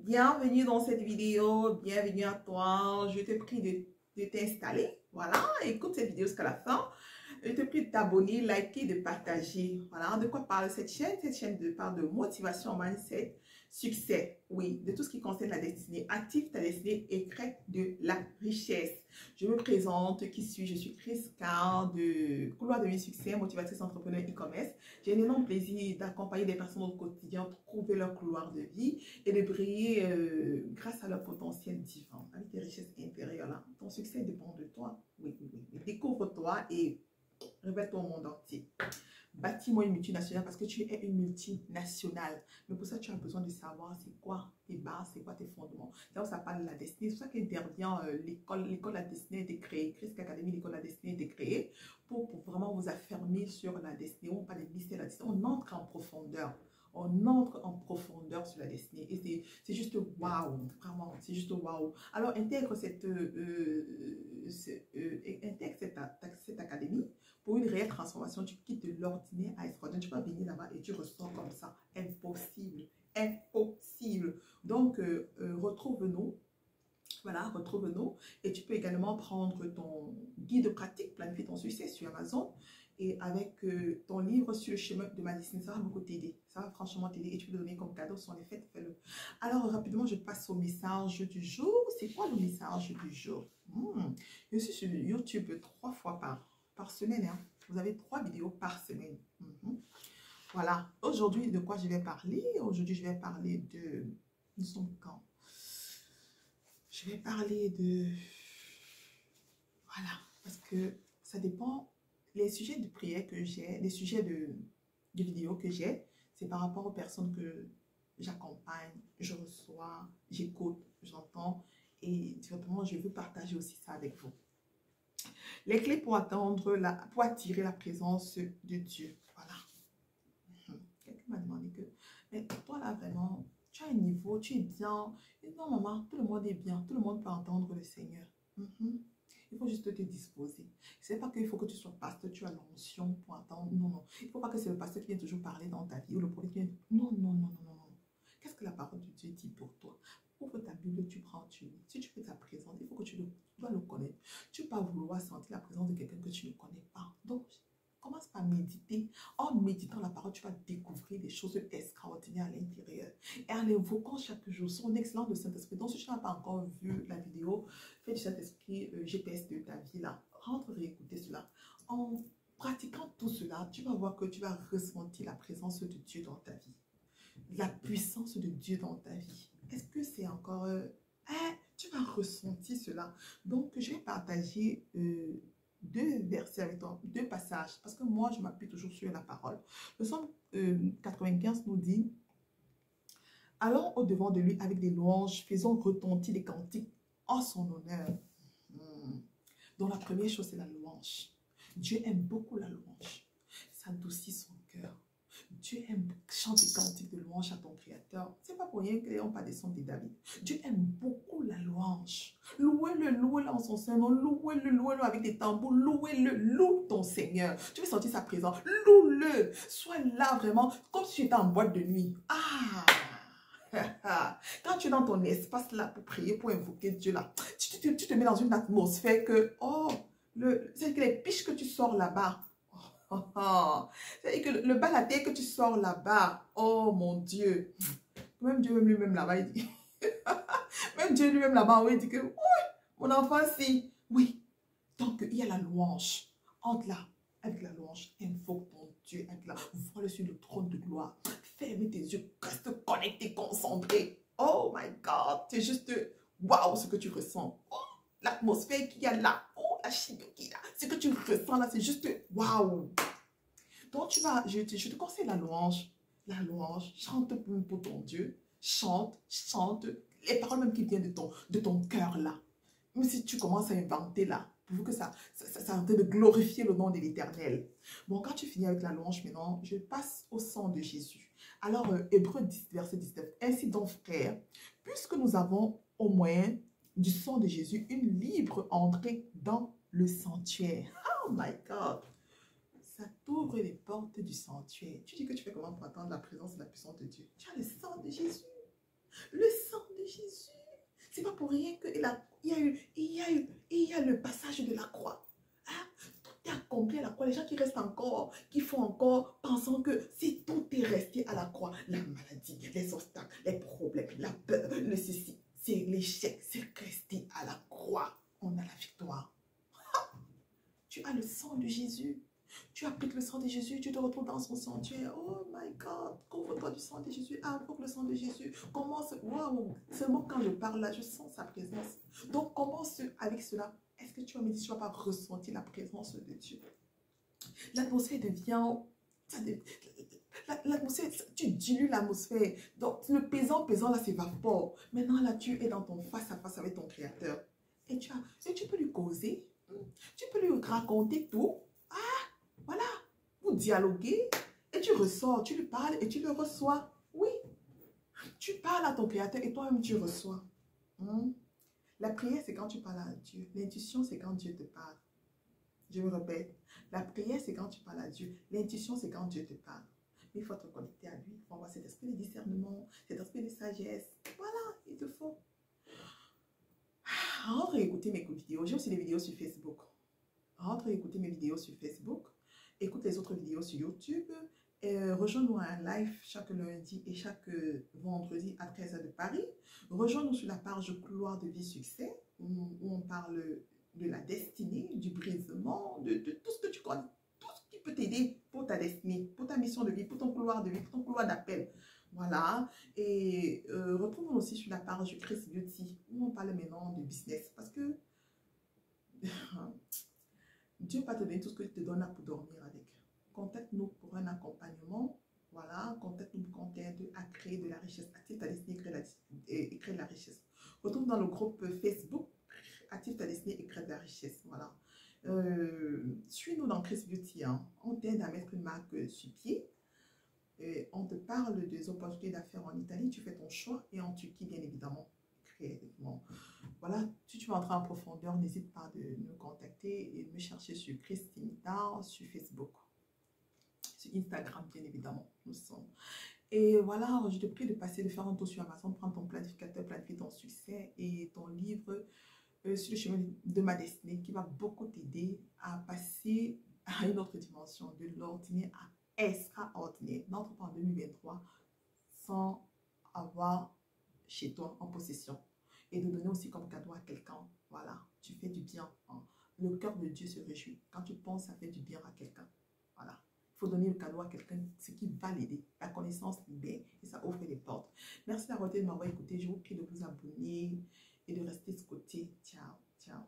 Bienvenue dans cette vidéo, bienvenue à toi. Je te prie de t'installer, voilà, écoute cette vidéo jusqu'à la fin. Je te prie de t'abonner, liker, de partager. Voilà, de quoi parle cette chaîne? Cette chaîne parle de motivation, mindset, succès, oui, de tout ce qui concerne la destinée. Active ta destinée et crée de la richesse. Je me présente, qui suis-je? Je suis Chris Carr de Couloir de vie succès, motivatrice entrepreneur e-commerce. J'ai un énorme plaisir d'accompagner des personnes au quotidien, trouver leur couloir de vie et de briller grâce à leur potentiel divin, avec tes richesses intérieures. Là. Ton succès dépend de toi. Oui, oui, oui. Découvre-toi et révèle-toi au monde entier. Bâtis-moi une multinationale parce que tu es une multinationale. Mais pour ça, tu as besoin de savoir c'est quoi tes bases, c'est quoi tes fondements. C'est là où ça parle de la destinée. C'est pour ça qu'intervient l'école de la destinée a été créée. Chris Academy, l'école de la destinée a été créée pour vraiment vous affermir sur la destinée. On parle de mystère de la destinée. On entre en profondeur. On entre en profondeur sur la destinée. Et c'est juste waouh. Vraiment, c'est juste waouh. Alors, intègre cette académie. Pour une réelle transformation, tu quittes de l'ordinaire à extraordinaire. Tu peux venir là-bas et tu ressors comme ça. Impossible. Impossible. Donc, retrouve-nous. Voilà, retrouve-nous. Et tu peux également prendre ton guide pratique, planifier ton succès sur Amazon. Et avec ton livre sur le chemin de ma destinée, ça va beaucoup t'aider. Ça va franchement t'aider. Et tu peux le donner comme cadeau sur les fêtes, fais-le. Alors, rapidement, je passe au message du jour. C'est quoi le message du jour? Je suis sur YouTube 3 fois par semaine. Hein. Vous avez 3 vidéos par semaine. Voilà. Aujourd'hui, de quoi je vais parler? Aujourd'hui, je vais parler de... Nous sommes quand? Je vais parler de... Voilà. Parce que ça dépend... Les sujets de prière que j'ai, les sujets de vidéos que j'ai, c'est par rapport aux personnes que j'accompagne, je reçois, j'écoute, j'entends. Et directement, je veux partager aussi ça avec vous. Les clés pour attirer la présence de Dieu. Voilà. Quelqu'un m'a demandé que, mais toi là vraiment, tu as un niveau, tu es bien. Et non maman, tout le monde est bien, tout le monde peut entendre le Seigneur. Il faut juste te disposer. Ce n'est pas qu'il faut que tu sois pasteur, tu as l'onction pour entendre. Non, non. Il ne faut pas que c'est le pasteur qui vient toujours parler dans ta vie ou le prophète qui vient. Non, non, non, non, non, non. Qu'est-ce que la parole de Dieu dit pour toi? Ouvre ta Bible, tu prends, tu lis. Si tu veux ta présence, il faut que tu dois le connaître. Tu ne peux pas vouloir sentir la présence de quelqu'un que tu ne connais pas. Donc, commence par méditer. En méditant la parole, tu vas découvrir des choses extraordinaires à l'intérieur. Et en l'invoquant chaque jour, son excellent de Saint-Esprit. Donc, si tu n'as pas encore vu la vidéo, fais du Saint-Esprit GPS de ta vie là. Rentre réécouter cela. En pratiquant tout cela, tu vas voir que tu vas ressentir la présence de Dieu dans ta vie. La puissance de Dieu dans ta vie. Est-ce que c'est encore... tu vas ressentir cela. Donc, je vais partager... 2 versets avec toi, 2 passages, parce que moi, je m'appuie toujours sur la parole. Le psaume 95 nous dit, « Allons au-devant de lui avec des louanges, faisons retentir des cantiques en son honneur. » Donc, la première chose, c'est la louange. Dieu aime beaucoup la louange. Ça adoucit son cœur. Dieu aime chanter des cantiques de louange à ton Créateur. Ce n'est pas pour rien qu'on parle des sons de David. Dieu aime beaucoup la louange. Louez-le en son sein. Louez-le avec des tambours. Louez-le, loue ton Seigneur. Tu veux sentir sa présence. Loue-le. Sois là vraiment comme si tu étais en boîte de nuit. Quand tu es dans ton espace là pour prier, pour invoquer Dieu là, tu te mets dans une atmosphère que, c'est que les piches que tu sors là-bas, c'est que le balader que tu sors là-bas, oh mon Dieu, même Dieu lui-même là-bas, il dit, même Dieu lui-même là-bas, il dit que, oui, mon enfant, si, oui. Donc, il y a la louange. Entre là, avec la louange, invoque ton Dieu, avec la, vois-le sur le trône de gloire. Ferme tes yeux, reste connecté, concentré. Oh my God, c'est juste, waouh, ce que tu ressens. Oh, l'atmosphère qu'il y a là. Oh, la chimie qu'il y a. Ce que tu ressens là, c'est juste, waouh. Donc, je te conseille la louange. La louange, chante pour ton Dieu. Chante, chante. Les paroles même qui viennent de ton cœur là. Même si tu commences à inventer là, pour que ça en train de glorifier le nom de l'Éternel. Bon, quand tu finis avec la louange maintenant, je passe au sang de Jésus. Alors, Hébreux 10, verset 19. Ainsi donc, frères, puisque nous avons au moyen du sang de Jésus une libre entrée dans le sanctuaire. Oh my God! Ça t'ouvre les portes du sanctuaire. Tu dis que tu fais comment pour attendre la présence et la puissance de Dieu? Tu as le sang de Jésus. Le sang C'est pas pour rien qu'il y a le passage de la croix. Hein? Tout est accompli à la croix. Les gens qui restent encore, qui font encore, pensant que si tout est resté à la croix, la maladie, les obstacles, les problèmes, la peur, le ceci, c'est l'échec, c'est resté à la croix. On a la victoire. Tu as le sang de Jésus. Tu appliques le sang de Jésus, tu te retrouves dans son sang. Tu es, oh my God, couvre-toi du sang de Jésus, invoque le sang de Jésus. Commence, waouh, seulement quand je parle là, je sens sa présence. Donc, commence avec cela. Est-ce que tu vas me dire, tu ne vas pas ressentir la présence de Dieu? L'atmosphère devient, l'atmosphère, tu dilues l'atmosphère. Donc, le pesant là, s'évapore. Maintenant, là, tu es dans ton face à face avec ton Créateur. Et tu peux lui causer. Tu peux lui raconter tout. Voilà, vous dialoguez et tu ressors, tu lui parles et tu le reçois. Oui, tu parles à ton Créateur et toi-même tu reçois. La prière, c'est quand tu parles à Dieu. L'intuition, c'est quand Dieu te parle. Je me répète, la prière, c'est quand tu parles à Dieu. L'intuition, c'est quand Dieu te parle. Mais il faut te connecter à lui. Il faut avoir cet esprit de discernement, cet esprit de sagesse. Voilà, il te faut. Rentre et écoutez mes vidéos. J'ai aussi des vidéos sur Facebook. Rentre et écoutez mes vidéos sur Facebook. Écoute les autres vidéos sur YouTube. Rejoins-nous à un live chaque lundi et chaque vendredi à 13h de Paris. Rejoins-nous sur la page Couloir de vie succès où on parle de la destinée, du brisement, de tout ce que tu connais, tout ce qui peut t'aider pour ta destinée, pour ta mission de vie, pour ton couloir de vie, pour ton couloir d'appel. Voilà. Et retrouve-nous aussi sur la page Chris Beauty où on parle maintenant de business parce que Dieu va te donner tout ce que tu te donnes là pour dormir avec. Contacte-nous pour un accompagnement. Voilà, contacte-nous pour qu'on t'aide à créer de la richesse. Active ta destinée et créer de la richesse. Retrouve dans le groupe Facebook Active ta destinée et crée de la richesse. Voilà. Suis-nous dans Chris Beauty. Hein. On t'aide à mettre une marque sur pied. On te parle des opportunités d'affaires en Italie. Tu fais ton choix. Et en Turquie, bien évidemment. Créativement. Voilà, si tu veux entrer en profondeur, n'hésite pas de me contacter et de me chercher sur Christinita, sur Facebook, sur Instagram, bien évidemment, nous sommes. Et voilà, je te prie de passer, de faire un tour sur Amazon, prendre ton planificateur, planifier ton succès et ton livre sur le chemin de ma destinée qui va beaucoup t'aider à passer à une autre dimension, de l'ordinaire à extraordinaire. N'entre pas en 2023 sans avoir chez toi en possession. Et de donner aussi comme cadeau à quelqu'un. Voilà, tu fais du bien. Hein. Le cœur de Dieu se réjouit. Quand tu penses à faire du bien à quelqu'un. Voilà. Il faut donner le cadeau à quelqu'un, ce qui va l'aider. La connaissance libère et ça ouvre les portes. Merci d'avoir été de m'avoir écouté. Je vous prie de vous abonner et de rester scotché. Ciao, ciao.